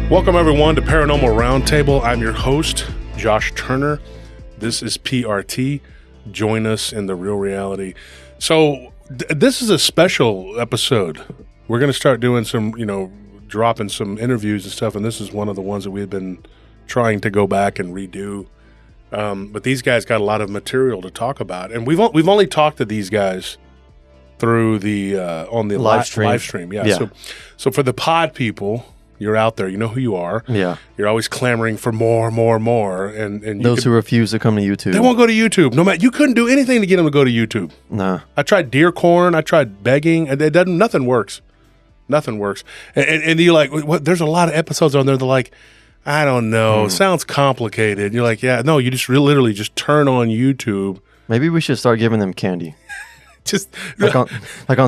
Welcome, everyone, to Paranormal Roundtable. I'm your host, Josh Turner. This is PRT. Join us in the real reality. So this is a special episode. We're going to start doing some, dropping some interviews and stuff, and this is one of the ones that we've been trying to go back and redo. But these guys got a lot of material to talk about, and we've only talked to these guys through the on the live stream. Yeah. So for the pod people, you're out there. You know who you are. Yeah. You're always clamoring for more. And those who refuse to come to YouTube. They won't go to YouTube. No matter, you couldn't do anything to get them to go to YouTube. Nah. I tried deer corn. I tried begging. And nothing works. Nothing works. And you're like, what? There's a lot of episodes on there. They're like, I don't know. Sounds complicated. You're like, yeah, no, you just literally just turn on YouTube. Maybe we should start giving them candy. Just like on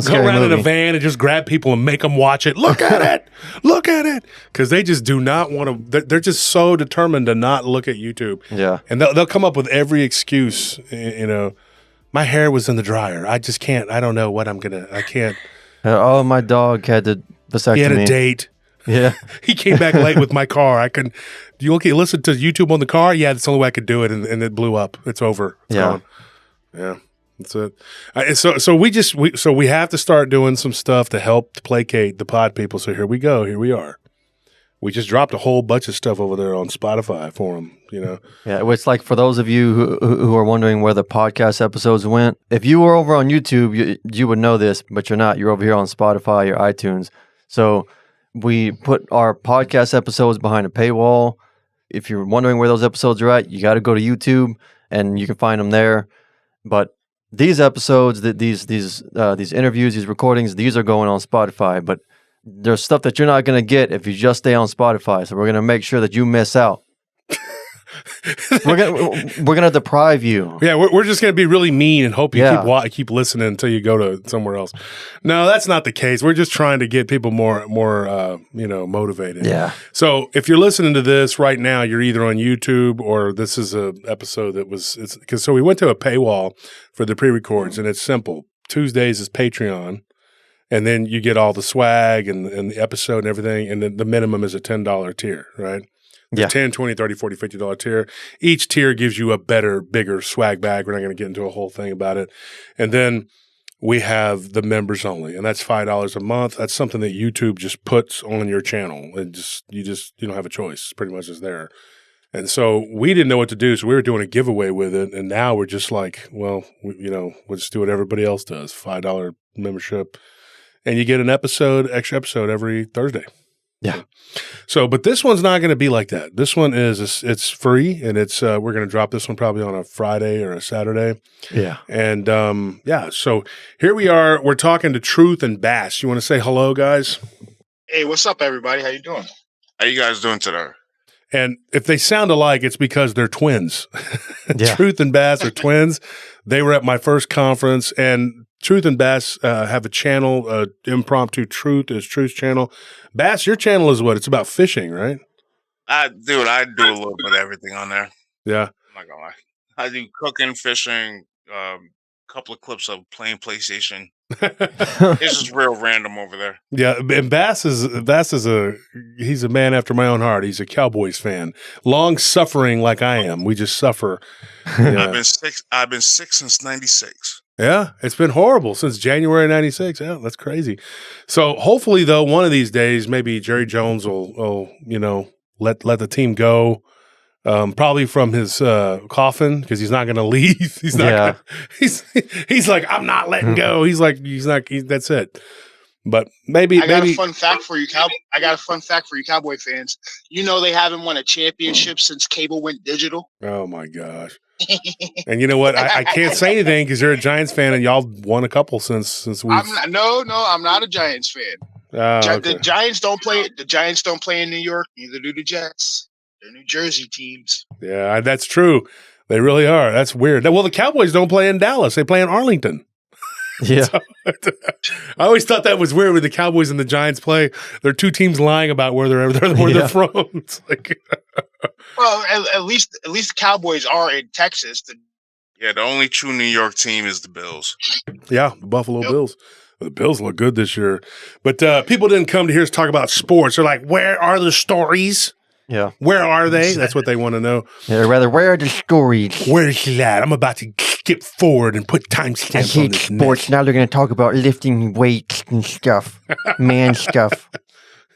Scary go around Movie. in a van and just grab people and make them watch it. Look at it. Look at it. Because they just do not want to. They're just so determined to not look at YouTube. Yeah. And they'll come up with every excuse. My hair was in the dryer. I just can't. I don't know what I'm going to. I can't. My dog had to vasectomy. He had a date. Yeah. He came back late with my car. I couldn't. You okay? Listen to YouTube on the car? Yeah, that's the only way I could do it. And it blew up. It's over. It's gone. Yeah. That's it. So we have to start doing some stuff to help to placate the pod people. So here we go. Here we are. We just dropped a whole bunch of stuff over there on Spotify for them. Yeah, it's like for those of you who are wondering where the podcast episodes went. If you were over on YouTube, you would know this, but you're not. You're over here on Spotify or iTunes. So we put our podcast episodes behind a paywall. If you're wondering where those episodes are at, you got to go to YouTube and you can find them there. But these episodes, these interviews, these recordings, these are going on Spotify, but there's stuff that you're not going to get if you just stay on Spotify. So we're going to make sure that you miss out. we're gonna deprive you. Yeah, we're just gonna be really mean and hope you keep listening until you go to somewhere else. No, that's not the case. We're just trying to get people more motivated. Yeah. So if you're listening to this right now, you're either on YouTube or this is a episode that was so we went to a paywall for the pre-records, and it's simple. Tuesdays is Patreon. And then you get all the swag and the episode and everything, and then the minimum is a $10 tier, right? The $10, $20, $30, $40, $50 tier. Each tier gives you a better, bigger swag bag. We're not going to get into a whole thing about it. And then we have the members only, and that's $5 a month. That's something that YouTube just puts on your channel. You don't have a choice. It's pretty much just there. And so we didn't know what to do, so we were doing a giveaway with it, and now we're just like, well, we'll just do what everybody else does, $5 membership. And you get an extra episode every Thursday. Yeah. So, but this one's not going to be like that. This one it's free, and it's we're going to drop this one probably on a Friday or a Saturday. Yeah. And so here we are. We're talking to Truth and Bass. You want to say hello, guys? Hey, what's up, everybody? How you doing? How you guys doing today? And if they sound alike, it's because they're twins. Yeah. Truth and Bass are twins. They were at my first conference, and Truth and Bass have a channel, Impromptu Truth is Truth's channel. Bass, your channel is what? It's about fishing, right? I do a little bit of everything on there. Yeah. I'm not gonna lie. I do cooking, fishing, couple of clips of playing PlayStation. It's just real random over there. Yeah, and Bass is he's a man after my own heart. He's a Cowboys fan, long suffering like I am. We just suffer. Yeah. I've been sick since '96. Yeah, it's been horrible since January '96. Yeah, that's crazy. So hopefully, though, one of these days, maybe Jerry Jones will let the team go. Probably from his coffin, because he's not going to leave. He's not. Yeah. He's like, I'm not letting go. He's like, that's it. But maybe I got a fun fact for you, Cowboy fans. You know they haven't won a championship since cable went digital. Oh my gosh! And you know what? I can't say anything because you're a Giants fan, and y'all won a couple since we. I'm not a Giants fan. Okay. The Giants don't play. The Giants don't play in New York. Neither do the Jets. They're New Jersey teams. Yeah, that's true. They really are. That's weird. Well, the Cowboys don't play in Dallas. They play in Arlington. Yeah. So, I always thought that was weird when the Cowboys and the Giants play. They're two teams lying about where they're from. It's like well, at least the Cowboys are in Texas. Yeah, the only true New York team is the Bills. Yeah, the Buffalo Bills. The Bills look good this year. But people didn't come to hear us talk about sports. They're like, where are the stories? Yeah. Where are they? That's what they want to know. Yeah, rather, where are the stories? Where is he at? I'm about to skip forward and put I timestamps on hate this sports. Now they're going to talk about lifting weights and stuff. Man stuff.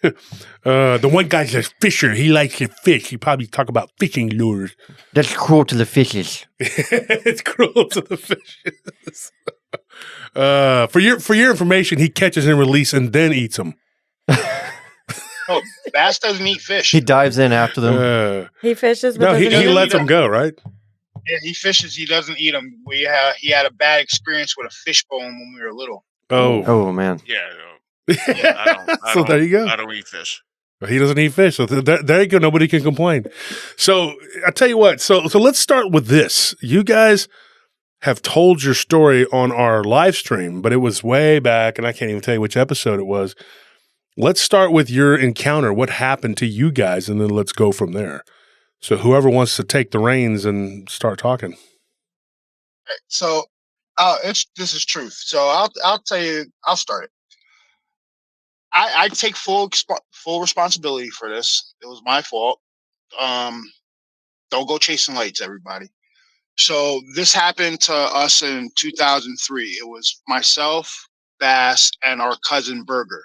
The one guy's a fisher. He likes to fish. He probably talk about fishing lures. That's cruel to the fishes. It's cruel to the fishes. For your information, he catches and releases and then eats them. Oh, bass doesn't eat fish. He dives in after them. He fishes, but No, doesn't he eat lets them go, right? Yeah, he fishes. He doesn't eat them. He had a bad experience with a fish bone when we were little. Oh, man. Yeah. I So don't, there you go. I don't eat fish. He doesn't eat fish. So there you go. Nobody can complain. So I tell you what. So let's start with this. You guys have told your story on our live stream, but it was way back, and I can't even tell you which episode it was. Let's start with your encounter. What happened to you guys, and then let's go from there. So whoever wants to take the reins and start talking. So, this is truth. So I'll tell you. I'll start it. I take full responsibility for this. It was my fault. Don't go chasing lights, everybody. So this happened to us in 2003. It was myself, Bass, and our cousin Burger.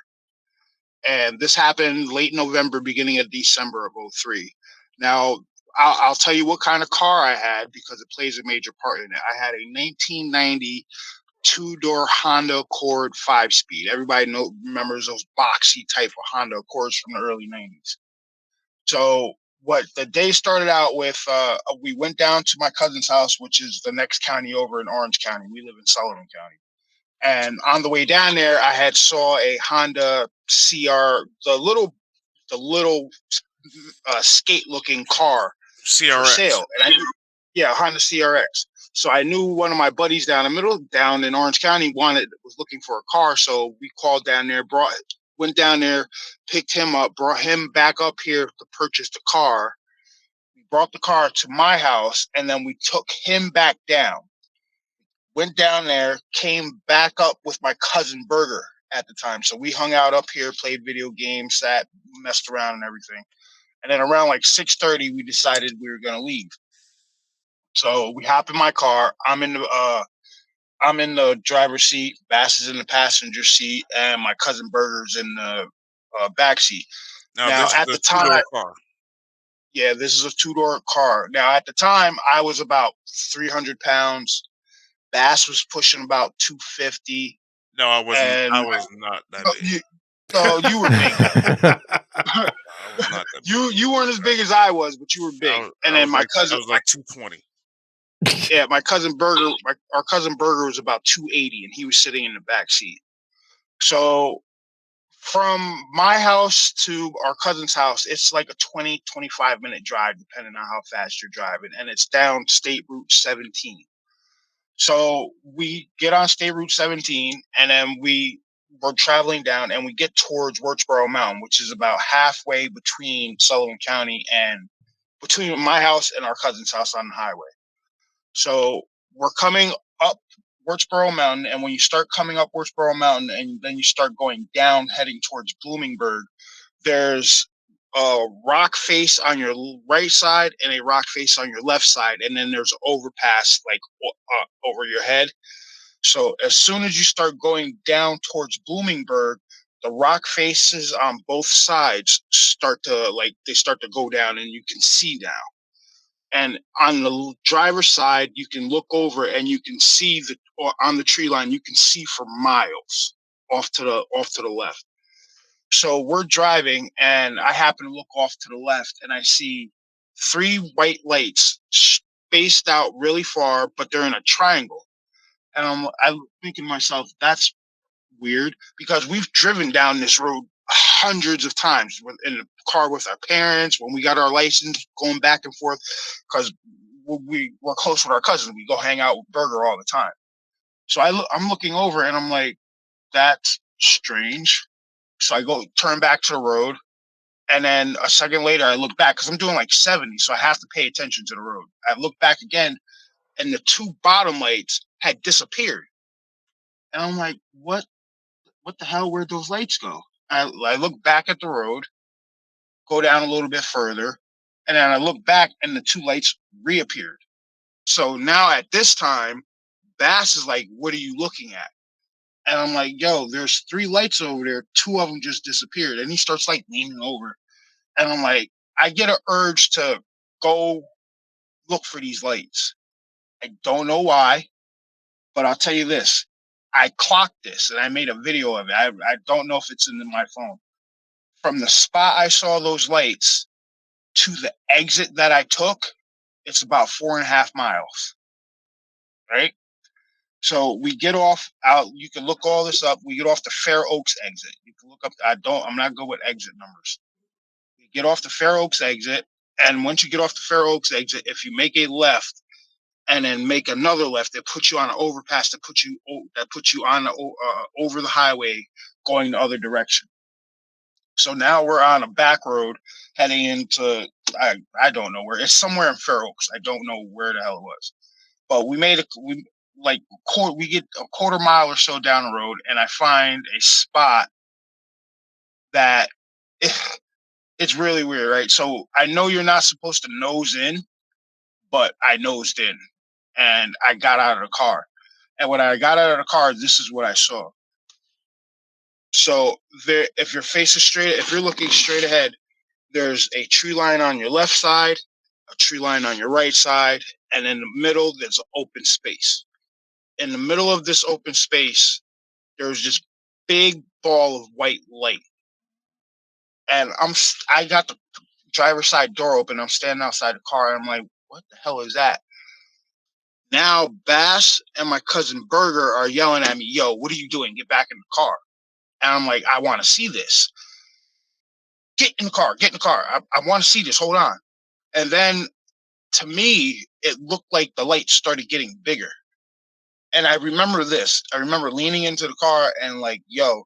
And this happened late November, beginning of December of 03. Now, I'll tell you what kind of car I had because it plays a major part in it. I had a 1990 two-door Honda Accord 5-speed. Everybody remembers those boxy type of Honda Accords from the early 90s. So what the day started out with, we went down to my cousin's house, which is the next county over in Orange County. We live in Sullivan County. And on the way down there, I had saw a Honda CR, the little skate-looking car CRX. for sale. And Honda CRX. So I knew one of my buddies down in Orange County was looking for a car. So we called down there, went down there, picked him up, brought him back up here to purchase the car. We brought the car to my house, and then we took him back down. Went down there, came back up with my cousin Burger at the time. So we hung out up here, played video games, sat, messed around and everything. And then around like 6:30, we decided we were going to leave. So we hop in my car. I'm in the driver's seat. Bass is in the passenger seat, and my cousin Burger's in the back seat. Now at the time, yeah, this is a two-door car. Now at the time, I was about 300 pounds. Bass was pushing about 250. No, I wasn't. I was not that big. You were big. I was not that big. You weren't as big as I was, but you were big. My cousin I was like 220. Yeah, my cousin Burger, our cousin Burger was about 280, and he was sitting in the back seat. So from my house to our cousin's house, it's like a 20, 25-minute drive, depending on how fast you're driving, and it's down State Route 17. So we get on State Route 17, and then we're traveling down, and we get towards Wirtsboro Mountain, which is about halfway between Sullivan County and between my house and our cousin's house on the highway. So we're coming up Wirtsboro Mountain, and when you start coming up Wirtsboro Mountain, and then you start going down, heading towards Bloomingburg, there's a rock face on your right side and a rock face on your left side, and then there's an overpass like over your head. So as soon as you start going down towards Bloomingburg, the rock faces on both sides start to go down, and you can see down. And on the driver's side, you can look over and you can see on the tree line, you can see for miles off to the left. So we're driving, and I happen to look off to the left, and I see 3 white lights spaced out really far, but they're in a triangle. And I'm thinking to myself, that's weird, because we've driven down this road hundreds of times in the car with our parents, when we got our license, going back and forth, because we're close with our cousins. We go hang out with Burger all the time. So I'm looking over, and I'm like, that's strange. So I turn back to the road, and then a second later I look back, because I'm doing like 70, so I have to pay attention to the road. I look back again, and the 2 bottom lights had disappeared. And I'm like, what what the hell? Where'd those lights go? I look back at the road, go down a little bit further, and then I look back and the two lights reappeared. So now at this time, Bass is like, what are you looking at? And I'm like, yo, there's 3 lights over there. 2 of them just disappeared. And he starts like leaning over. And I'm like, I get an urge to go look for these lights. I don't know why, but I'll tell you this. I clocked this and I made a video of it. I don't know if it's in my phone. From the spot I saw those lights to the exit that I took, it's about 4.5 miles. Right? So we get off out. You can look all this up. We get off the Fair Oaks exit. You can look up. I'm not good with exit numbers. We get off the Fair Oaks exit, and once you get off the Fair Oaks exit, if you make a left and then make another left, that puts you on an overpass that puts you on the over the highway going the other direction. So now we're on a back road heading into I don't know where. It's somewhere in Fair Oaks. I don't know where the hell it was. But we get a quarter mile or so down the road, and I find a spot that it's really weird, right? So I know you're not supposed to nose in, but I nosed in, and I got out of the car. And when I got out of the car, this is what I saw. So if you're looking straight ahead, there's a tree line on your left side, a tree line on your right side, and in the middle, there's an open space. In the middle of this open space, there was this big ball of white light. And I got the driver's side door open. I'm standing outside the car, and I'm like, what the hell is that? Now, Bass and my cousin Burger are yelling at me, yo, what are you doing? Get back in the car. And I'm like, I want to see this. Get in the car. I want to see this. Hold on. And then, to me, it looked like the light started getting bigger. And I remember this. I remember leaning into the car and like, yo,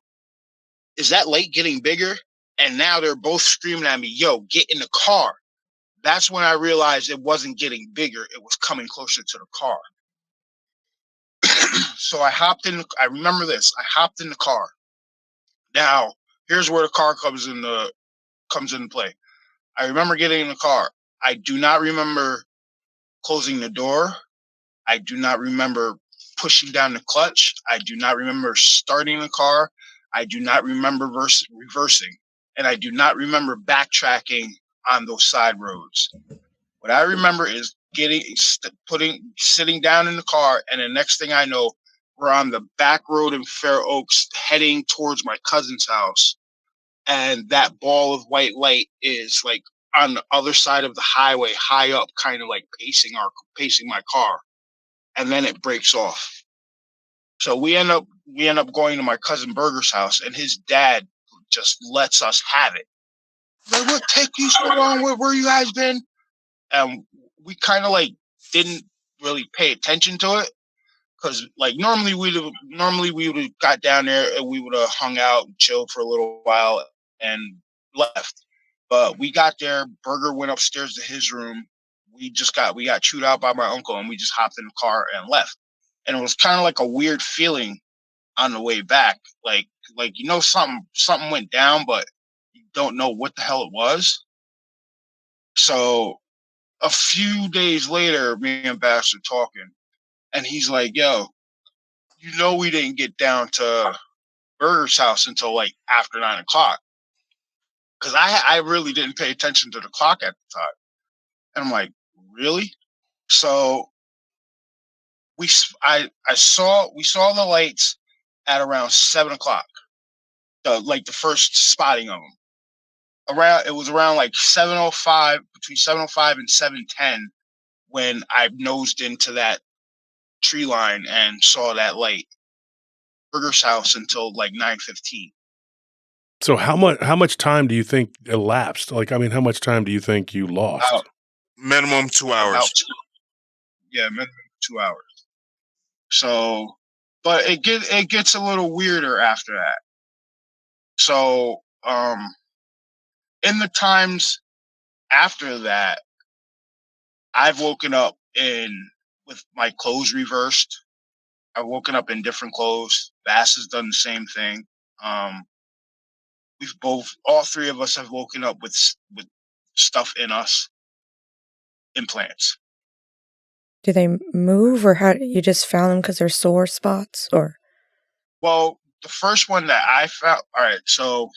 is that light getting bigger? And now they're both screaming at me, yo, get in the car. That's when I realized it wasn't getting bigger. It was coming closer to the car. So I remember this. I hopped in the car. Now, here's where the car comes into play. I remember getting in the car. I do not remember closing the door. I do not remember pushing down the clutch. I do not remember starting the car. I do not remember reversing. And I do not remember backtracking on those side roads. What I remember is sitting down in the car, and the next thing I know, we're on the back road in Fair Oaks heading towards my cousin's house. And that ball of white light is like on the other side of the highway, high up, kind of like pacing my car. And then it breaks off. So we end up going to my cousin Burger's house, and his dad just lets us have it. Like, what take you so long? Where you guys been? And we kind of like didn't really pay attention to it, because like normally we would have got down there and we would have hung out and chilled for a little while and left. But we got there. Burger went upstairs to his room. We got chewed out by my uncle, and we just hopped in the car and left. And it was kind of like a weird feeling on the way back, like something went down, but you don't know what the hell it was. So a few days later, me and Bass are talking, and he's like, yo, we didn't get down to Burger's house until like after 9 o'clock. Because I really didn't pay attention to the clock at the time. And I'm like, really? So we saw the lights at around 7 o'clock. The first spotting of them. It was around like 7:05, between 7:05 and 7:10, when I nosed into that tree line and saw that light. Burger's house until like 9:15. So how much time do you think elapsed? Like, I mean, how much time do you think you lost? Minimum 2 hours. Minimum 2 hours. So, but it gets a little weirder after that. So, in the times after that, I've woken up with my clothes reversed. I've woken up in different clothes. Bass has done the same thing. all three of us have woken up with stuff in us, implants. Do they move, or how you just found them because they're sore spots, or? Well, the first one that I found. All right, so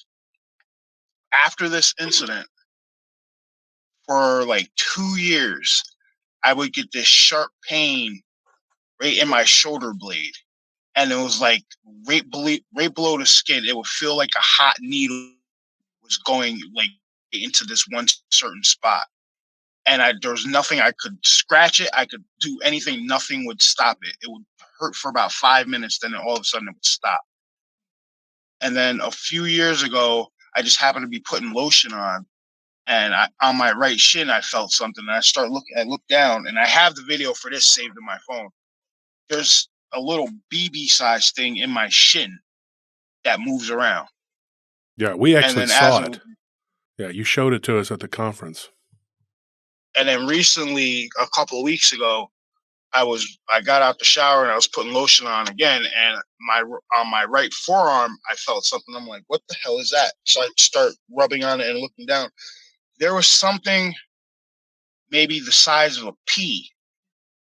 after this incident, for like 2 years, I would get this sharp pain right in my shoulder blade, and it was like right below the skin. It would feel like a hot needle was going like into this one certain spot. And there was nothing. I could scratch it. I could do anything. Nothing would stop it. It would hurt for about 5 minutes. Then all of a sudden it would stop. And then a few years ago, I just happened to be putting lotion on, and on my right shin, I felt something. And I looked down, and I have the video for this saved in my phone. There's a little BB size thing in my shin that moves around. Yeah, we actually saw it. it. Yeah, you showed it to us at the conference. And then recently, a couple of weeks ago, I got out the shower and I was putting lotion on again, and on my right forearm, I felt something. I'm like, what the hell is that? So I start rubbing on it and looking down. There was something maybe the size of a pea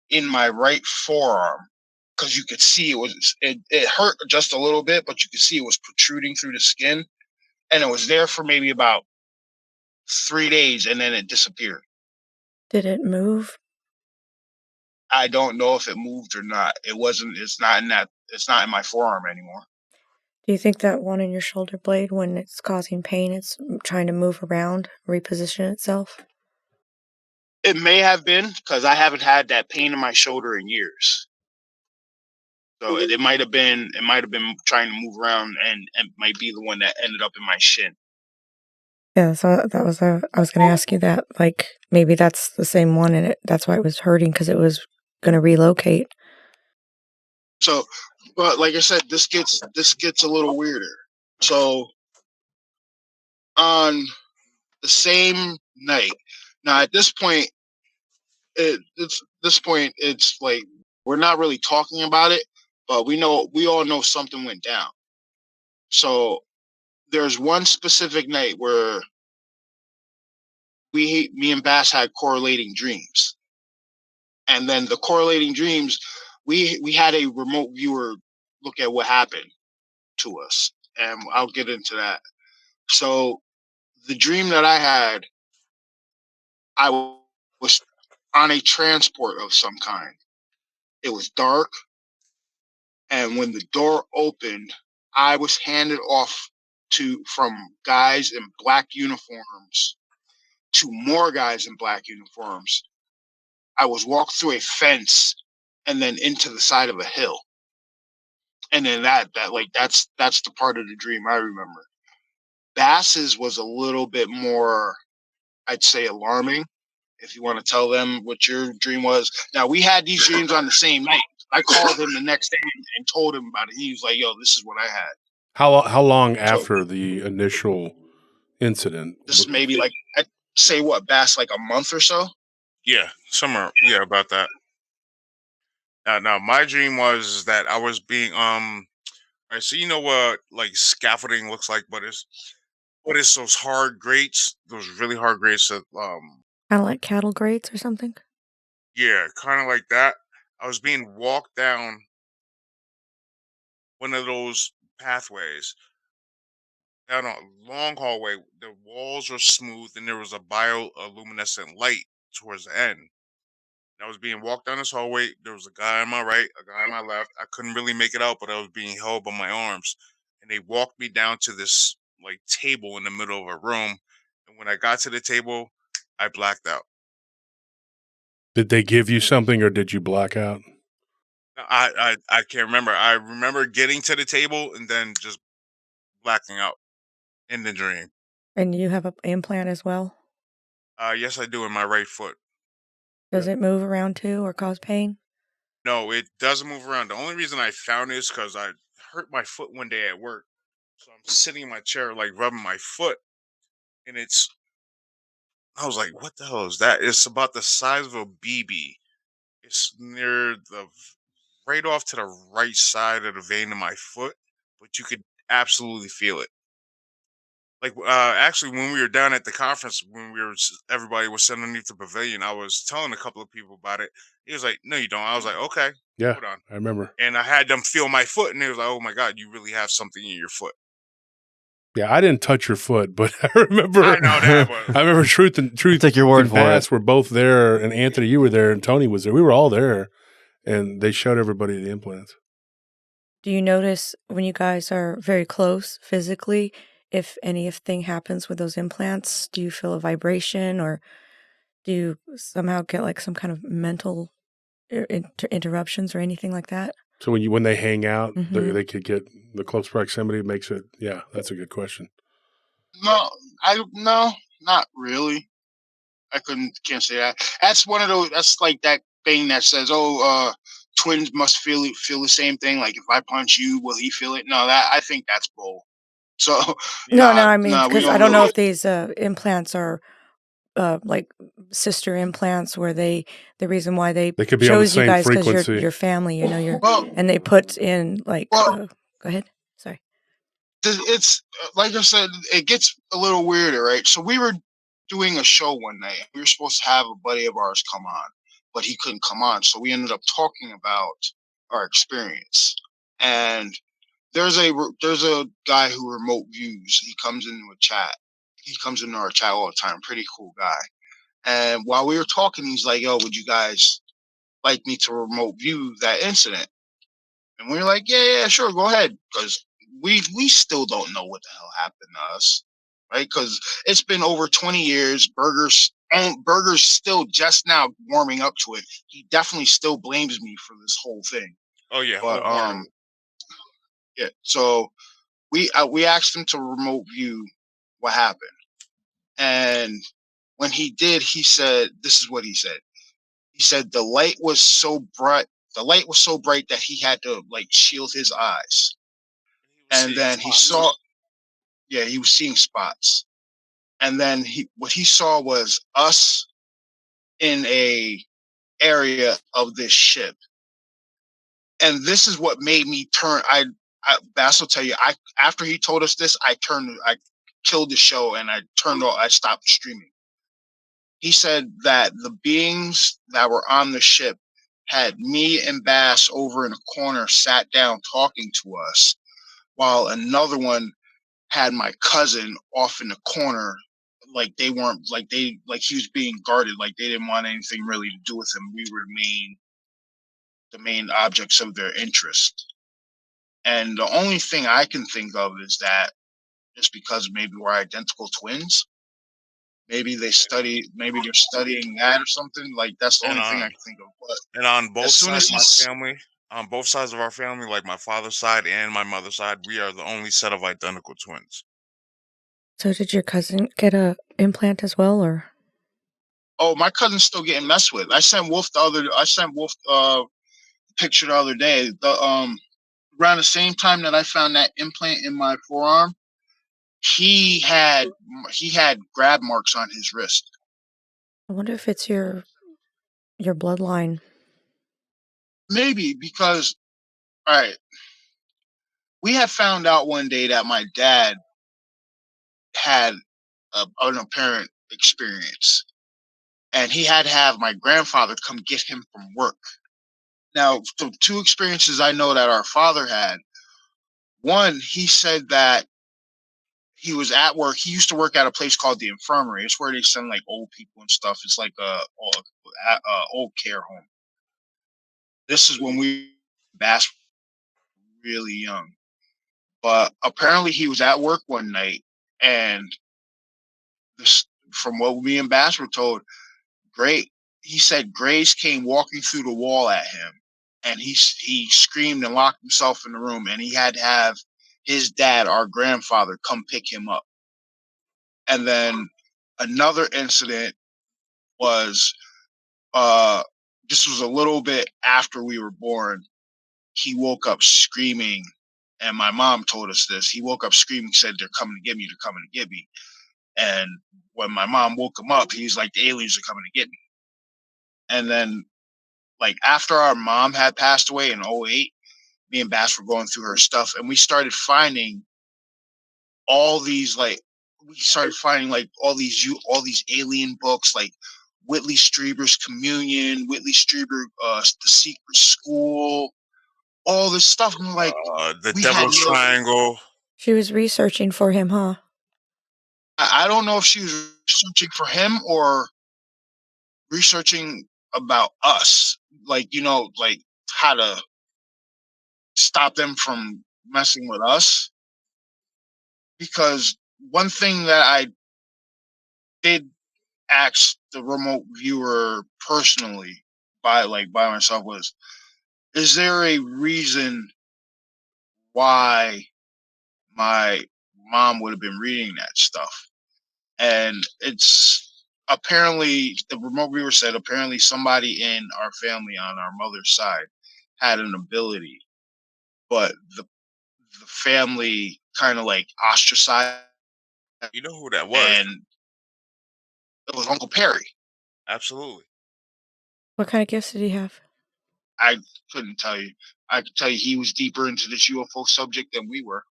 in my right forearm, because you could see it hurt just a little bit, but you could see it was protruding through the skin, and it was there for maybe about 3 days, and then it disappeared. Did it move? I don't know if it moved or not. It's not in my forearm anymore. Do you think that one in your shoulder blade, when it's causing pain, it's trying to move around, reposition itself? It may have been, because I haven't had that pain in my shoulder in years. So it might have been trying to move around, and might be the one that ended up in my shin. Yeah, so I was going to ask you that. Like, maybe that's the same one, and that's why it was hurting, because it was going to relocate. So, but like I said, this gets a little weirder. So, on the same night, now at this point, it's like we're not really talking about it, but we all know something went down. So there's one specific night where me and Bass had correlating dreams, and then the correlating dreams, we had a remote viewer look at what happened to us, and I'll get into that. So the dream that I had, I was on a transport of some kind. It was dark, and when the door opened, I was handed off from guys in black uniforms to more guys in black uniforms. I was walked through a fence and then into the side of a hill. And then that's the part of the dream I remember. Bass's was a little bit more, I'd say, alarming, if you want to tell them what your dream was. Now, we had these dreams on the same night. I called him the next day and told him about it. He was like, yo, this is what I had. How long after the initial incident? This is maybe like, I'd say what, Bass, like a month or so? Yeah, somewhere. Yeah, about that. Now my dream was that I was being Alright, so you know what like scaffolding looks like, but it's those hard grates, those really hard grates that Kind of like cattle grates or something? yeah, kind of like that. I was being walked down one of those pathways down a long hallway. The walls were smooth, and there was a bioluminescent light towards the end. I was being walked down this hallway. There was a guy on my right, a guy on my left. I couldn't really make it out, but I was being held by my arms. And they walked me down to this like table in the middle of a room. And when I got to the table, I blacked out. Did they give you something, or did you black out? I can't remember. I remember getting to the table and then just blacking out in the dream. And you have an implant as well? Yes, I do in my right foot. Does it move around too, or cause pain? No, it doesn't move around. The only reason I found it is because I hurt my foot one day at work. So I'm sitting in my chair, like rubbing my foot, and I was like, what the hell is that? It's about the size of a BB. It's near right off to the right side of the vein of my foot, but you could absolutely feel it. Like actually, when we were down at the conference, when everybody was sitting underneath the pavilion, I was telling a couple of people about it. He was like, "No, you don't." I was like, "Okay, Yeah, hold on." I remember. And I had them feel my foot, and they was like, "Oh my god, you really have something in your foot." Yeah, I didn't touch your foot, but I I remember. know that, but I remember Truth Take your word and for it. Bass were both there, and Anthony, you were there, and Tony was there. We were all there, and they showed everybody the implants. Do you notice when you guys are very close physically, if anything happens with those implants? Do you feel a vibration, or do you somehow get like some kind of mental interruptions or anything like that? So when they hang out, Mhm. they could get the close proximity makes it. Yeah, that's a good question. No, not really. Can't say that. That's one of those. That's like that thing that says, "Oh, twins must feel the same thing." Like if I punch you, will he feel it? No, that I think that's bull. So No, I mean, we because I don't don't know really. if these implants are like sister implants, where the reason why they They could be on the chose you same guys because frequency. you're family, you're, Well, and they put in like, well, go ahead, sorry. it's like I said, it gets a little weirder, right? So we were doing a show one night. We were supposed to have a buddy of ours come on, but he couldn't come on. So we ended up talking about our experience. And there's a guy who remote views. He comes into a chat. He comes into our chat all the time. Pretty cool guy. And while we were talking, he's like, "Yo, would you guys like me to remote view that incident?" And we were like, yeah, sure, go ahead. Because we still don't know what the hell happened to us, right? Because it's been over 20 years. Burger's still just now warming up to it. He definitely still blames me for this whole thing. oh yeah, But wholeheartedly. yeah. So we asked him to remote view what happened, and when he did, he said, "This is what he said." He said the light was so bright. The light was so bright that he had to like shield his eyes. He was And seeing then he spots. saw, yeah, he was seeing spots. And then what he saw was us in a area of this ship. And this is what made me turn. Bass will tell you, after he told us this, I killed the show and I stopped streaming. He said that the beings that were on the ship had me and Bass over in a corner, sat down talking to us, while another one had my cousin off in the corner, like they weren't like he was being guarded, like they didn't want anything really to do with him. We were the main objects of their interest. And the only thing I can think of is that just because maybe we're identical twins, maybe they're studying that or something. Like that's the And only thing I can think of. But on as both soon as sides of my he's family, on both sides of our family, like my father's side and my mother's side, we are the only set of identical twins. So did your cousin get a implant as well, or? oh, my cousin's still getting messed with. I sent Wolf picture the other day. Around the same time that I found that implant in my forearm, he had grab marks on his wrist. I wonder if it's your bloodline. Maybe because, all right, we had found out one day that my dad had an apparent experience, and he had to have my grandfather come get him from work. Now, the two experiences I know that our father had, one, he said that he was at work. He used to work at a place called the infirmary. It's where they send like old people and stuff. It's like a old care home. This is when we Bass really young. But apparently he was at work one night, and this, from what me and Bass were told, he said Grace came walking through the wall at him, and he screamed and locked himself in the room, and he had to have his dad, our grandfather, come pick him up. And then another incident was this was a little bit after we were born. He woke up screaming, and my mom told us this. He woke up screaming, said, "They're coming to get me, they're coming to get me." And when my mom woke him up, he's like, "The aliens are coming to get me." And then, like, after our mom had passed away in 2008, me and Bass were going through her stuff, and we started finding all these like we started finding like all these alien books like Whitley Strieber's Communion, Whitley Strieber, The Secret School, all this stuff. And like The we had Devil's no. Triangle. She was researching for him, huh? I don't know if she was researching for him or researching about us, like like how to stop them from messing with us. Because one thing that I did ask the remote viewer personally by myself was, is there a reason why my mom would have been reading that stuff? And it's apparently, the remote viewer said, apparently somebody in our family on our mother's side had an ability, but the family kind of like ostracized, You know who that was? and it was Uncle Perry. Absolutely. What kind of gifts did he have? I couldn't tell you. I could tell you he was deeper into this UFO subject than we were.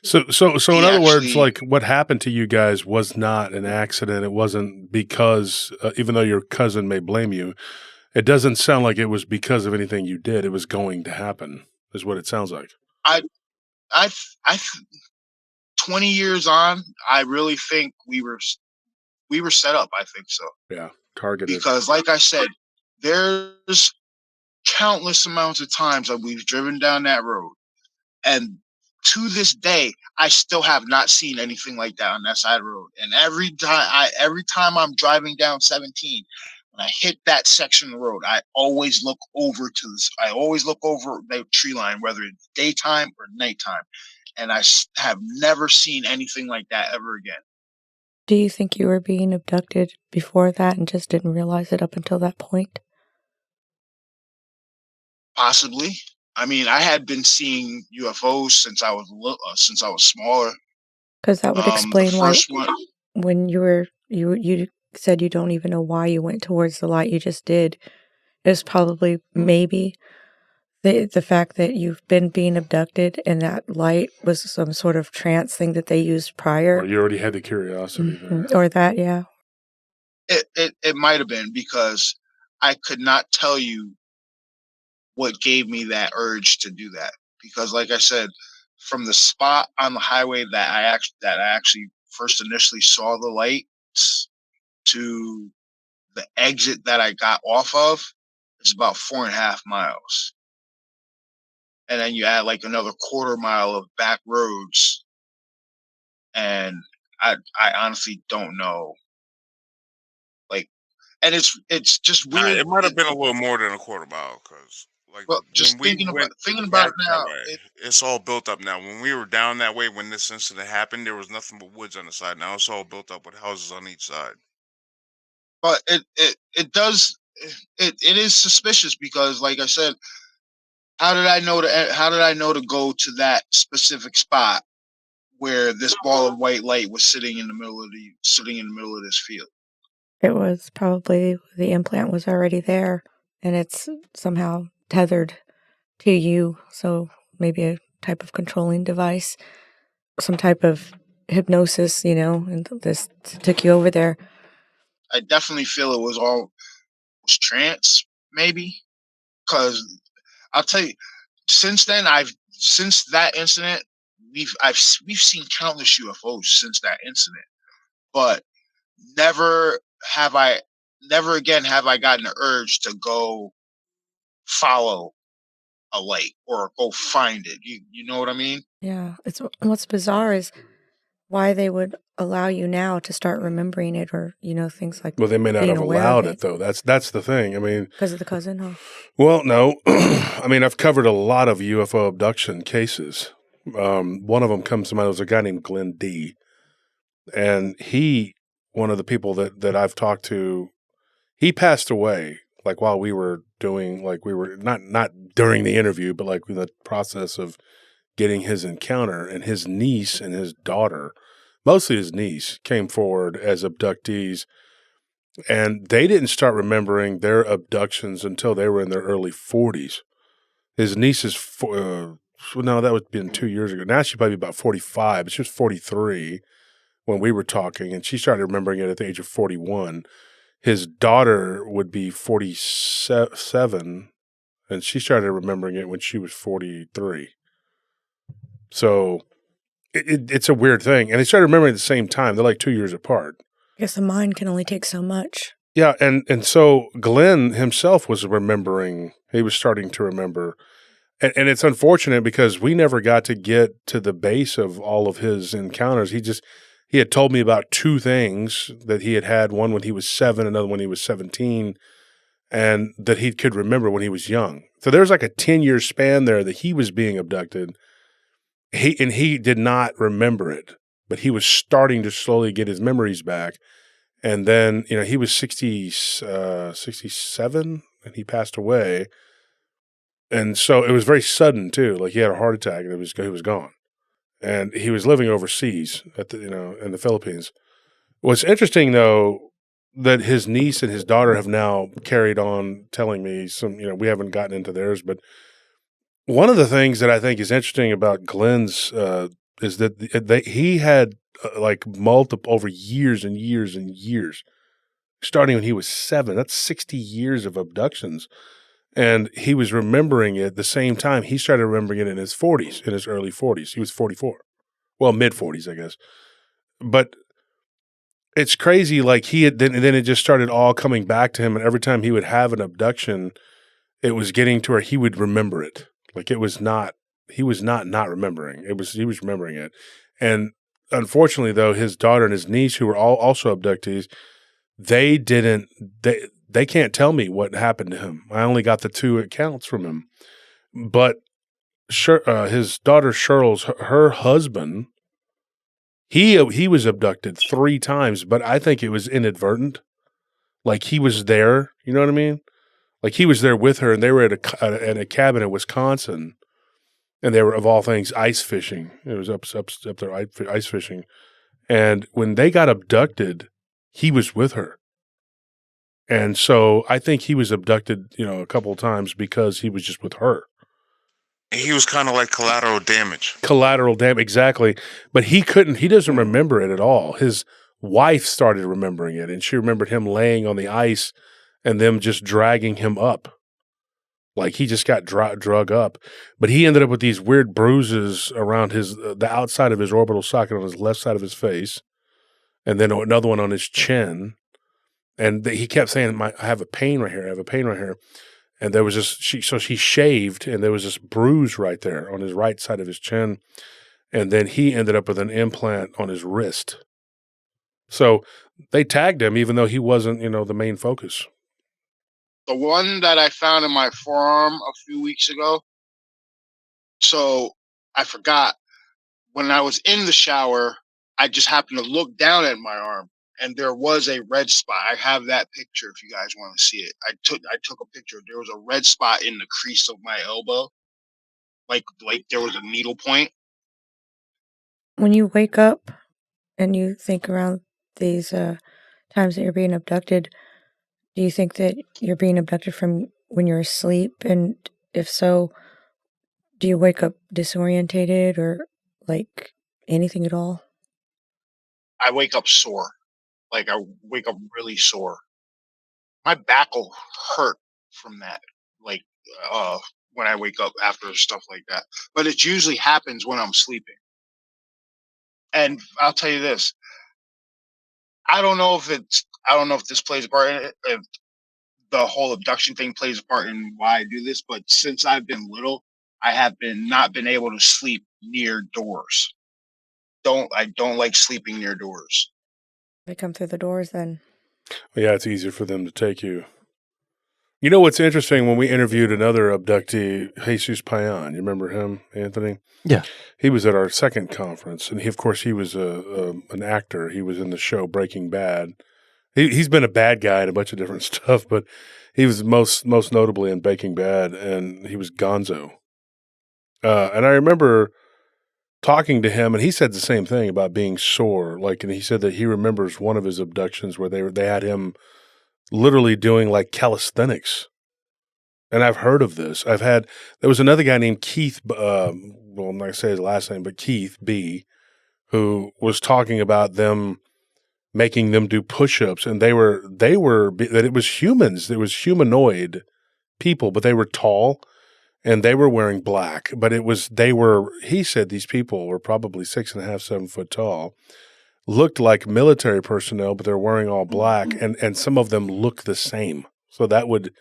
So He in other words, actually- like what happened to you guys was not an accident. It wasn't because, even though your cousin may blame you, it doesn't sound like it was because of anything you did. It was going to happen, is what it sounds like. I 20 years on, I really think we were set up. I think so. Yeah, targeted. Because like I said, there's countless amounts of times that we've driven down that road, and to this day, I still have not seen anything like that on that side of the road. And every time I'm driving down 17, when I hit that section of the road, I always look over the tree line, whether it's daytime or nighttime. And I have never seen anything like that ever again. Do you think you were being abducted before that and just didn't realize it up until that point? Possibly. I mean, I had been seeing UFOs since I was smaller. Because that would explain the why first one, when you said you don't even know why you went towards the light, you just did. It was probably maybe the fact that you've been being abducted and that light was some sort of trance thing that they used prior. Or you already had the curiosity there. Or that, yeah. it might have been, because I could not tell you what gave me that urge to do that. Because like I said, from the spot on the highway that I actually first initially saw the lights to the exit that I got off of, it's about 4.5 miles. And then you add like another 1/4 mile of back roads. And I honestly don't know. Like, and it's just weird. It might have been a little more than a 1/4 mile, because like Well, just when we thinking went about back it now, that way, it's all built up now. When we were down that way, when this incident happened, there was nothing but woods on the side. Now it's all built up with houses on each side. but it is suspicious, because like I said, how did I know to go to that specific spot where this ball of white light was sitting in the middle of this field? It was probably the implant was already there and it's somehow tethered to you. So maybe a type of controlling device, some type of hypnosis, and this took you over there. I definitely feel it was trance, maybe, because I'll tell you, since that incident, we've seen countless UFOs since that incident, but never again have I gotten the urge to go follow a light or go find it. You know what I mean? Yeah. What's bizarre is why they would allow you now to start remembering it, or things like. Well, they may not being have aware of allowed it. it, though. That's the thing. I mean, Because of the cousin, huh? well, no. I mean, I've covered a lot of UFO abduction cases. One of them comes to mind. Was a guy named Glenn D. And one of the people that I've talked to, he passed away like while we were doing, like we were not during the interview, but like in the process of getting his encounter. And his niece and his daughter, mostly his niece, came forward as abductees. And they didn't start remembering their abductions until they were in their early 40s. His niece is no, that would have been 2 years ago. Now she's probably about 45. But she was 43 when we were talking, and she started remembering it at the age of 41. His daughter would be 47, and she started remembering it when she was 43. So it's a weird thing. And they started remembering at the same time. They're like 2 years apart. I guess the mind can only take so much. Yeah, and so Glenn himself was remembering. He was starting to remember. And it's unfortunate because we never got to get to the base of all of his encounters. He had told me about 2 things that he had, one when he was 7, another when he was 17, and that he could remember when he was young. So there was like a 10-year span there that he was being abducted. He did not remember it, but he was starting to slowly get his memories back. And then, he was 67 and he passed away. And so it was very sudden too. Like he had a heart attack and he was gone. And he was living overseas in the Philippines. What's interesting though, that his niece and his daughter have now carried on telling me some, we haven't gotten into theirs, but one of the things that I think is interesting about Glenn's is that he had multiple over years and years and years, starting when he was 7. That's 60 years of abductions. And he was remembering it the same time. He started remembering it in his 40s, in his early 40s. He was 44. Well, mid 40s, I guess. But it's crazy. Like then it just started all coming back to him. And every time he would have an abduction, it was getting to where he would remember it. Like he was not remembering. He was remembering it. And unfortunately, though, his daughter and his niece, who were also abductees, they can't tell me what happened to him. I only got the 2 accounts from him. But his daughter Cheryl's, her husband, he was abducted 3 times, but I think it was inadvertent. Like he was there, you know what I mean? Like he was there with her, and they were at a cabin in Wisconsin, and they were, of all things, ice fishing. It was up there ice fishing, and when they got abducted, he was with her, and so I think he was abducted, a couple of times because he was just with her. He was kind of like collateral damage. Collateral damage, exactly. But he doesn't remember it at all. His wife started remembering it, and she remembered him laying on the ice and them just dragging him up. Like he just got drug up. But he ended up with these weird bruises around the outside of his orbital socket on his left side of his face, and then another one on his chin. And he kept saying, I have a pain right here. I have a pain right here. And there was so she shaved, and there was this bruise right there on his right side of his chin. And then he ended up with an implant on his wrist. So they tagged him, even though he wasn't, the main focus. The one that I found in my forearm a few weeks ago. So I forgot, when I was in the shower, I just happened to look down at my arm, and there was a red spot. I have that picture if you guys want to see it. I took a picture. There was a red spot in the crease of my elbow, like there was a needle point. When you wake up and you think around these times that you're being abducted, do you think that you're being abducted from when you're asleep? And if so, do you wake up disorientated or like anything at all? I wake up sore. Like I wake up really sore. My back will hurt from that. Like when I wake up after stuff like that. But it usually happens when I'm sleeping. And I'll tell you this. I don't know if this plays a part in it, if the whole abduction thing plays a part in why I do this, but since I've been little, I have not been able to sleep near doors. I don't like sleeping near doors. They come through the doors then. Yeah, it's easier for them to take you. You know what's interesting? When we interviewed another abductee, Jesus Payan, you remember him, Anthony? Yeah. He was at our second conference, and he was an actor. He was in the show Breaking Bad. He's been a bad guy in a bunch of different stuff, but he was most notably in Breaking Bad, and he was Gonzo. And I remember talking to him, and he said the same thing about being sore. And he said that he remembers one of his abductions where they had him literally doing like calisthenics, and I've heard of this. There was another guy named Keith, well, I'm not going to say his last name, but Keith B., who was talking about them making them do push-ups, and that it was humans. It was humanoid people, but they were tall and they were wearing black, but he said these people were probably 6.5, 7 foot tall, looked like military personnel, but they're wearing all black, and some of them look the same. So that would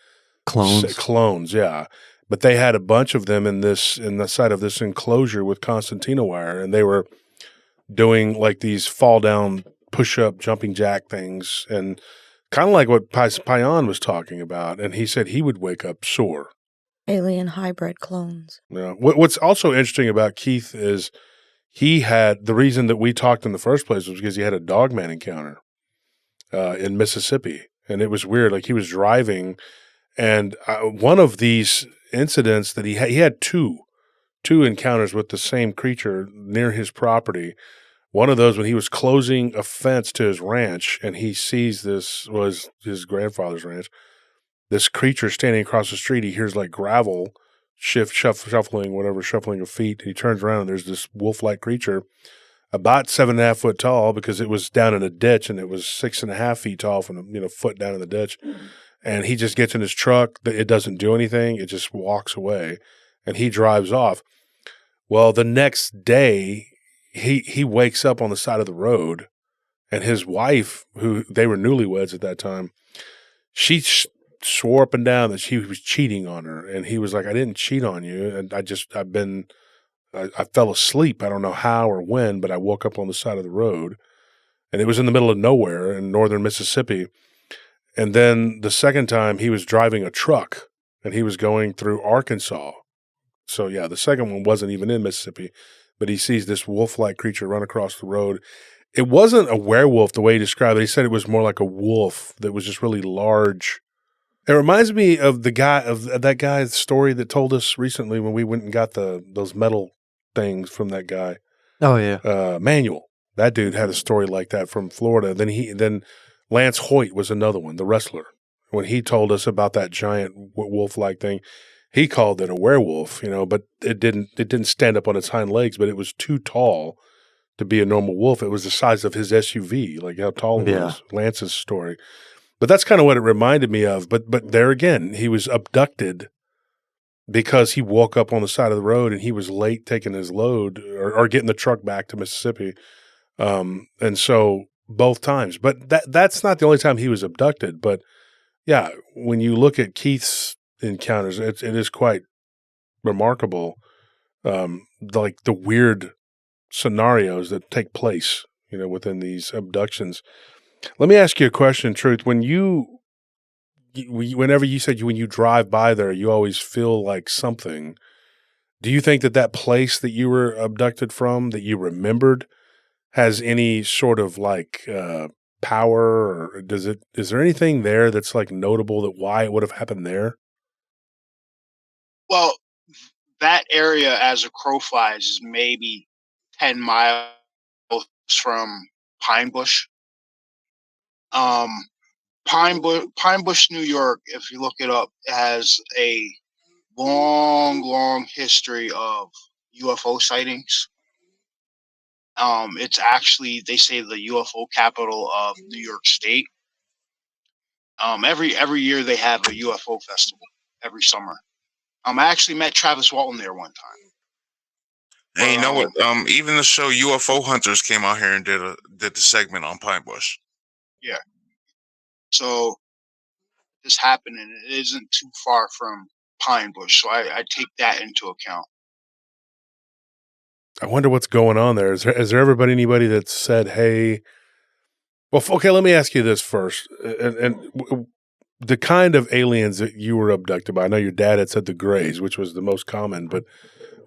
clones, yeah. But they had a bunch of them in the side of this enclosure with concertina wire, and they were doing like these fall down, push up, jumping jack things, and kind of like what Payan was talking about. And he said he would wake up sore. Alien hybrid clones. Yeah. What's also interesting about Keith is the reason that we talked in the first place was because he had a dogman encounter in Mississippi, and it was weird. Like he was driving, and one of these incidents that he had two encounters with the same creature near his property. One of those when he was closing a fence to his ranch, and he sees this was his grandfather's ranch. This creature standing across the street, he hears like gravel shuffling of feet. And he turns around and there's this wolf-like creature about 7.5 foot tall because it was down in a ditch, and it was 6.5 feet tall from foot down in the ditch. And he just gets in his truck. It doesn't do anything. It just walks away, and he drives off. Well, the next day he wakes up on the side of the road, and his wife, who they were newlyweds at that time, she swore up and down that he was cheating on her. And he was like, I didn't cheat on you. And I fell asleep. I don't know how or when, but I woke up on the side of the road, and it was in the middle of nowhere in northern Mississippi. And then the second time he was driving a truck, and he was going through Arkansas. So yeah, the second one wasn't even in Mississippi, but he sees this wolf-like creature run across the road. It wasn't a werewolf the way he described it. He said it was more like a wolf that was just really large. It reminds me of that guy's story that told us recently when we went and got those metal things from that guy. Oh yeah, Manuel. That dude had a story like that from Florida. Then Lance Hoyt was another one, the wrestler. When he told us about that giant wolf-like thing, he called it a werewolf, but it didn't stand up on its hind legs, but it was too tall to be a normal wolf. It was the size of his SUV, like how tall it was. Lance's story. But that's kind of what it reminded me of. But there again, he was abducted because he woke up on the side of the road and he was late taking his load or getting the truck back to Mississippi. And so both times. But that's not the only time he was abducted. But yeah, when you look at Keith's encounters, it is quite remarkable, like the weird scenarios that take place, within these abductions. Let me ask you a question, Truth. Whenever you said when you drive by there, you always feel like something. Do you think that place that you were abducted from, that you remembered, has any sort of like power, or is there anything there that's like notable that why it would have happened there? Well, that area, as a crow flies, is maybe 10 miles from Pine Bush. Pine Bush, New York, if you look it up, has a long history of UFO sightings. It's actually, they say, the UFO capital of New York State. Every year they have a UFO festival every summer. I actually met Travis Walton there one time. And you know what? Even the show UFO Hunters came out here and did the segment on Pine Bush. Yeah. So this happened, and it isn't too far from Pine Bush, so I take that into account. I wonder what's going on there. Is there anybody that said, hey, well, okay, let me ask you this first. And the kind of aliens that you were abducted by, I know your dad had said the Greys, which was the most common, but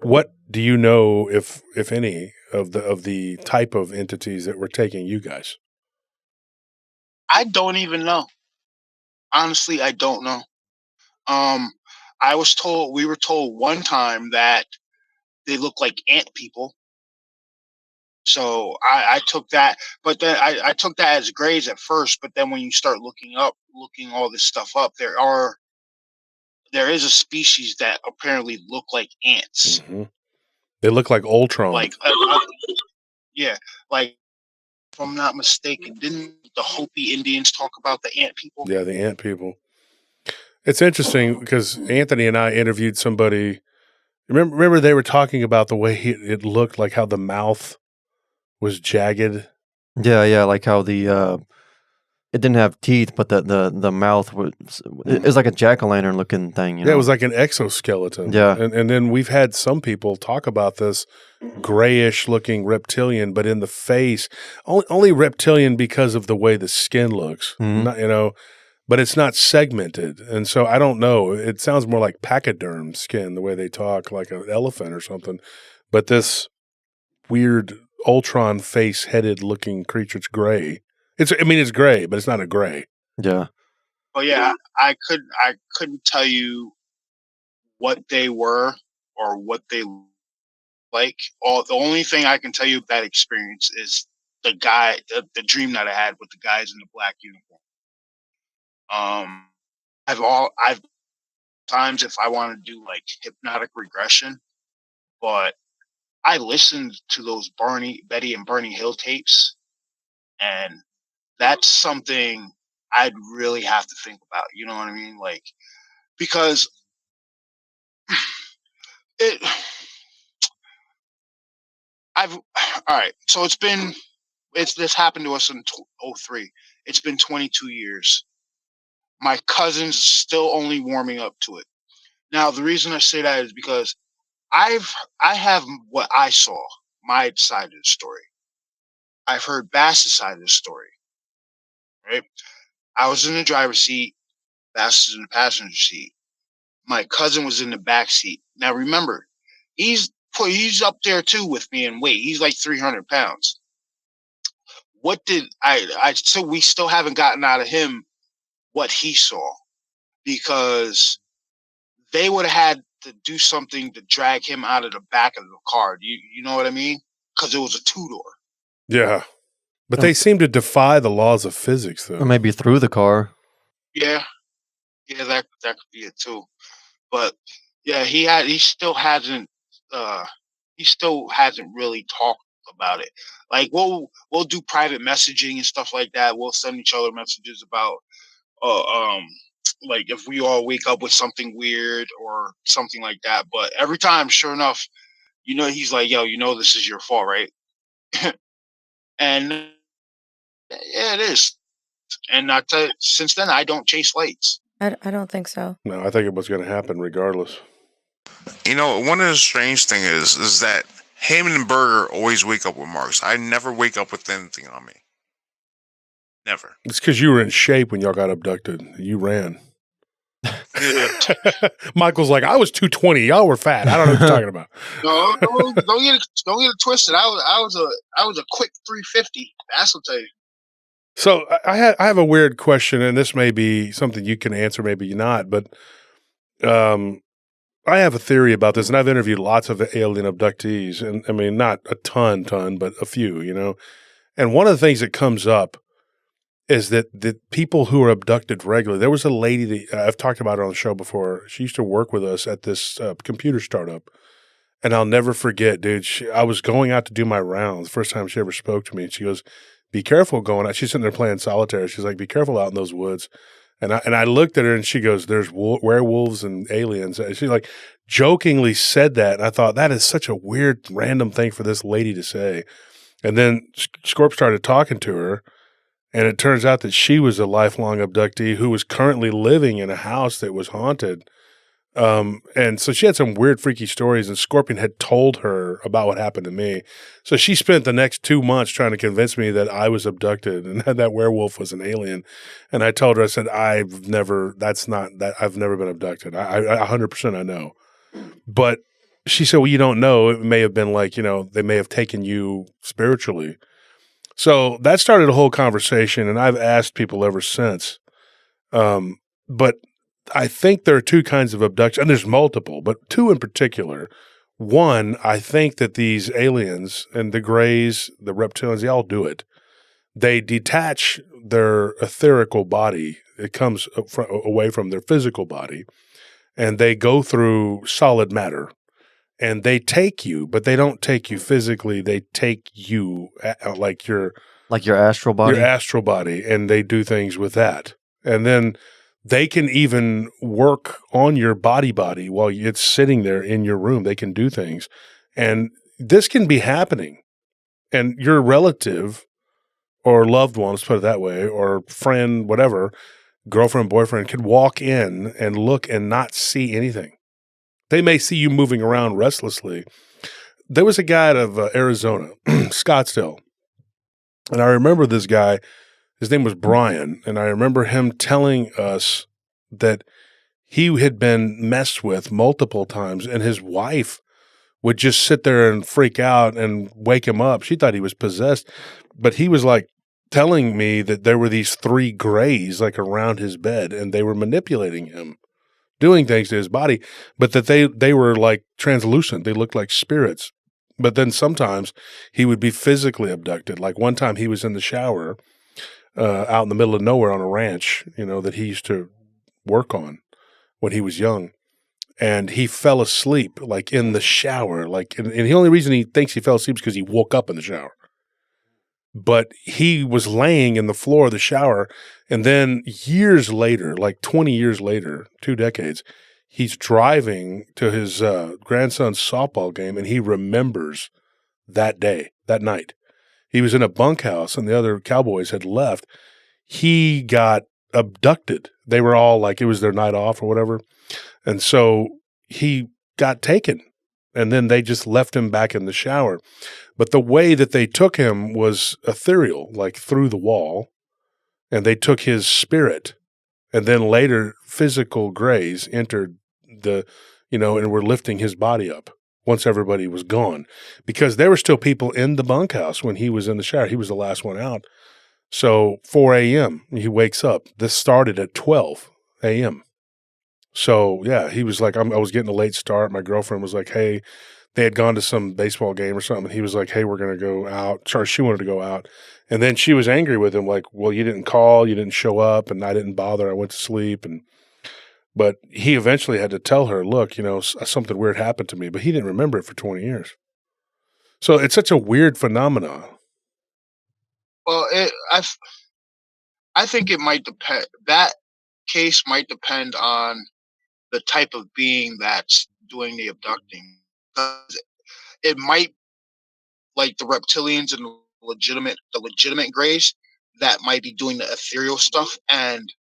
what do you know, if any, of the type of entities that were taking you guys? I don't even know. Honestly, I don't know. We were told one time that they look like ant people. So I took that, but then I took that as Greys at first. But then when you start looking all this stuff up, there are there is a species that apparently look like ants. Mm-hmm. They look like Ultron. Like, yeah, like if I'm not mistaken, didn't the Hopi Indians talk about the ant people? Yeah, the ant people. It's interesting because Anthony and I interviewed somebody. Remember they were talking about the way it looked, like how the mouth was jagged. Yeah, like how the it didn't have teeth, but the mouth was it was like a jack-o'-lantern looking thing. You know? Yeah, it was like an exoskeleton. Yeah. And then we've had some people talk about this grayish looking reptilian, but in the face, only reptilian because of the way the skin looks. Mhm. Not, but it's not segmented. And so I don't know. It sounds more like pachyderm skin, the way they talk, like an elephant or something. But this weird Ultron face headed looking creature, it's gray. It's gray, but it's not a gray. Yeah. But yeah, I couldn't tell you what they were or what they like. The only thing I can tell you of that experience is the dream that I had with the guys in the black uniform. I've times if I want to do like hypnotic regression, but I listened to those Betty and Bernie Hill tapes, and that's something I'd really have to think about. You know what I mean? Like, because all right. So this happened to us in 2003. It's been 22 years. My cousin's still only warming up to it. Now, the reason I say that is because I have what I saw, my side of the story. I've heard Bass's side of the story. Right? I was in the driver's seat. Bass is in the passenger seat. My cousin was in the back seat. Now, remember, he's up there too with me in weight. He's like 300 pounds. What did so we still haven't gotten out of him what he saw, because they would have had to do something to drag him out of the back of the car. You know what I mean? Because it was a 2-door. Yeah. But they seem to defy the laws of physics, though. Or maybe through the car. Yeah, that could be it too. But yeah, he still hasn't really talked about it. Like we'll do private messaging and stuff like that. We'll send each other messages about like if we all wake up with something weird or something like that. But every time, sure enough, he's like, yo, this is your fault, right? And yeah, it is. And I tell you, since then I don't chase lights. I don't think so. No, I think it was going to happen regardless. One of the strange things is that Heyman and Berger always wake up with marks. I never wake up with anything on me. Never. It's because you were in shape when y'all got abducted. You ran. Michael's like, I was 220. Y'all were fat. I don't know what you're talking about. No, don't get it twisted. I was a quick 350. That's what I'll tell you. So I have a weird question, and this may be something you can answer, maybe not, but I have a theory about this, and I've interviewed lots of alien abductees, and I mean, not a ton, but a few, And one of the things that comes up is that the people who are abducted regularly, there was a lady that I've talked about her on the show before. She used to work with us at this computer startup, and I'll never forget, dude. I was going out to do my rounds, the first time she ever spoke to me, and she goes, be careful going out. She's sitting there playing solitaire. She's like, be careful out in those woods. And I looked at her and she goes, there's werewolves and aliens. And she like jokingly said that. And I thought that is such a weird, random thing for this lady to say. And then Scorp started talking to her. And it turns out that she was a lifelong abductee who was currently living in a house that was haunted. And so she had some weird, freaky stories, and Scorpion had told her about what happened to me. So she spent the next 2 months trying to convince me that I was abducted and that werewolf was an alien. And I told her, I said, I've never been abducted. I 100% I know. But she said, well, you don't know. It may have been like, they may have taken you spiritually. So that started a whole conversation, and I've asked people ever since. But I think there are two kinds of abduction, and there's multiple, but two in particular. One, I think that these aliens and the Greys, the reptilians, they all do it. They detach their etherical body. It comes away from their physical body, and they go through solid matter. And they take you, but they don't take you physically. They take you like your astral body. Your astral body, and they do things with that. And then they can even work on your body while it's sitting there in your room. They can do things. And this can be happening. And your relative or loved one, let's put it that way, or friend, whatever, girlfriend, boyfriend, could walk in and look and not see anything. They may see you moving around restlessly. There was a guy out of Arizona, Scottsdale, and I remember this guy. His name was Brian, and I remember him telling us that he had been messed with multiple times, and his wife would just sit there and freak out and wake him up. She thought he was possessed, but he was like telling me that there were these 3 grays like around his bed, and they were manipulating him, doing things to his body, but that they were like translucent. They looked like spirits. But then sometimes he would be physically abducted. Like one time he was in the shower out in the middle of nowhere on a ranch, that he used to work on when he was young. And he fell asleep like in the shower. And the only reason he thinks he fell asleep is because he woke up in the shower. But he was laying in the floor of the shower, and then years later, like 20 years later, 2 decades, he's driving to his grandson's softball game, and he remembers that day, that night. He was in a bunkhouse, and the other cowboys had left. He got abducted. They were all like, it was their night off or whatever. And so he got taken, and then they just left him back in the shower. But the way that they took him was ethereal, like through the wall, and they took his spirit. And then later, physical grays entered and were lifting his body up once everybody was gone, because there were still people in the bunkhouse when he was in the shower. He was the last one out. So 4 a.m., he wakes up. This started at 12 a.m. So, yeah, he was like, I was getting a late start. My girlfriend was like, hey, they had gone to some baseball game or something. He was like, hey, we're going to go out. Sorry, she wanted to go out. And then she was angry with him, like, well, you didn't call, you didn't show up, and I didn't bother. I went to sleep. But he eventually had to tell her, look, something weird happened to me. But he didn't remember it for 20 years. So it's such a weird phenomenon. Well, I think it might depend. That case might depend on the type of being that's doing the abducting. It might, like the reptilians and the legitimate grays, that might be doing the ethereal stuff, and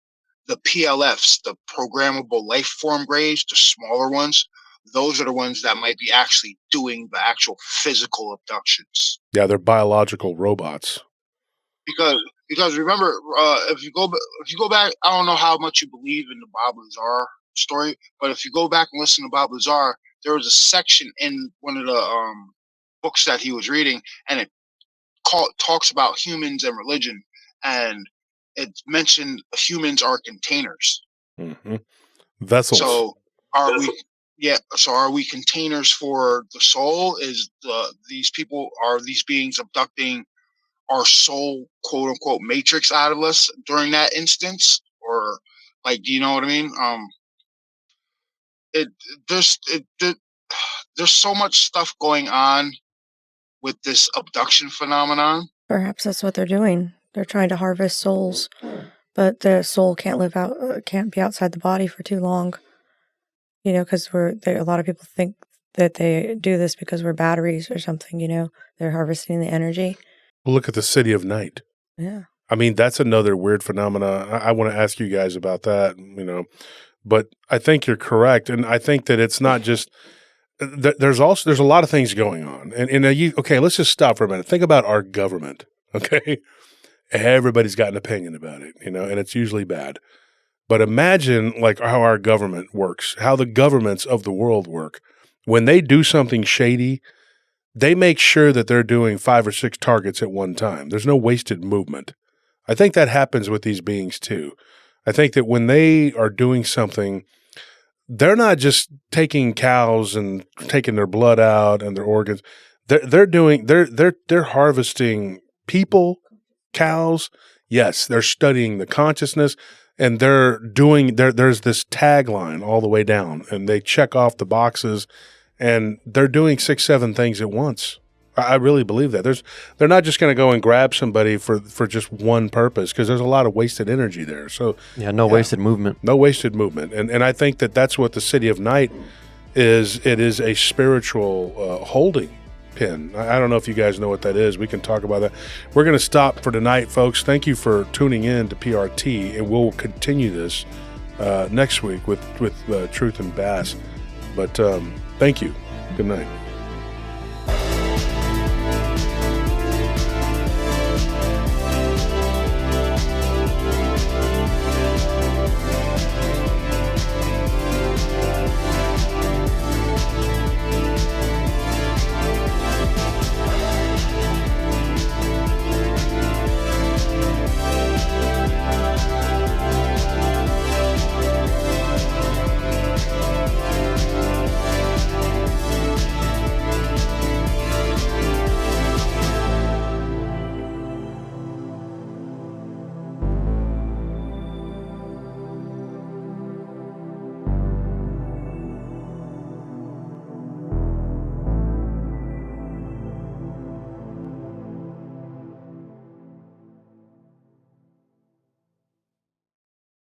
the PLFs, the programmable life form grays, the smaller ones, those are the ones that might be actually doing the actual physical abductions. Yeah, they're biological robots. Because remember, if you go back, I don't know how much you believe in the Bob Lazar story, but if you go back and listen to Bob Lazar, there was a section in one of the books that he was reading, and it talks about humans and religion, and it mentioned humans are containers. Mm-hmm. Vessels. So are we containers for the soul? These beings abducting our soul, quote unquote, matrix out of us during that instance? Or like, do you know what I mean? There's so much stuff going on with this abduction phenomenon. Perhaps that's what they're doing. They're trying to harvest souls, but the soul can't be outside the body for too long. Because a lot of people think that they do this because we're batteries or something. They're harvesting the energy. Look at the City of Night. Yeah. I mean, that's another weird phenomena. I want to ask you guys about that, but I think you're correct. And I think that it's not just, there's a lot of things going on. Okay, let's just stop for a minute. Think about our government. Okay. Everybody's got an opinion about it, and it's usually bad. But imagine like how our government works, how the governments of the world work. When they do something shady, they make sure that they're doing 5 or 6 targets at one time. There's no wasted movement. I think that happens with these beings too. I think that when they are doing something, they're not just taking cows and taking their blood out and their organs. They're harvesting people, cows, yes, they're studying the consciousness, and they're doing there's this tagline all the way down, and they check off the boxes, and they're doing 6-7 things at once. I really believe that. They're not just going to go and grab somebody for just one purpose, because there's a lot of wasted energy there. So no wasted movement. No wasted movement. And I think that's what the City of Night is. It is a spiritual holding pin. I don't know if you guys know what that is. We can talk about that. We're going to stop for tonight, folks. Thank you for tuning in to PRT, and we'll continue this next week with Truth and Bass. But thank you. Good night.